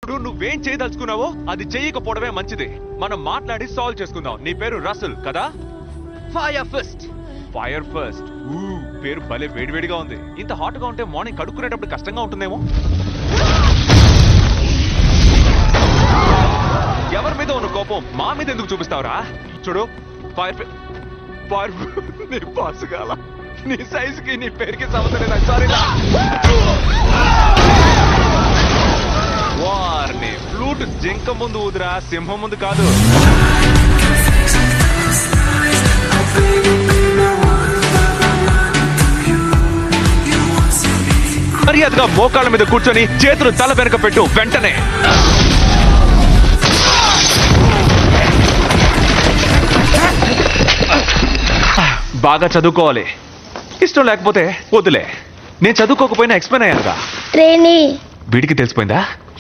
ఇప్పుడు నువ్వేం చేయదలుచుకున్నావో అది చేయకపోవడమే మంచిది. మనం మాట్లాడి సాల్వ్ చేసుకుందాం. నీ పేరు రసల్ కదా? Fire first. Fire first. పేరు భలే వేడివేడిగా ఉంది. ఇంత హాట్ గా ఉంటే మార్నింగ్ కడుక్కునేటప్పుడు కష్టంగా ఉంటుందేమో. ఎవరి మీద ఉన్న కోపం మా మీద ఎందుకు చూపిస్తావురా? చూడు, ఫైర్ నీ పాసుగాల నీ సైజుకి నీ పేరుకి సంబంధం లేదు. సారీ. వార్ని ఫ్లూట్ జింక ముందు ఊదురా, సింహం ముందు కాదు. మర్యాదగా మోకాళ్ళ మీద కూర్చొని చేతులు తల వెనక పెట్టు వెంటనే. బాగా చదువుకోవాలి. ఇష్టం లేకపోతే వద్దులే. నేను చదువుకోకపోయినా ఎక్స్ప్లెయిన్ అయ్యానుగా. ట్రైనీ. వీడికి తెలిసిపోయిందా?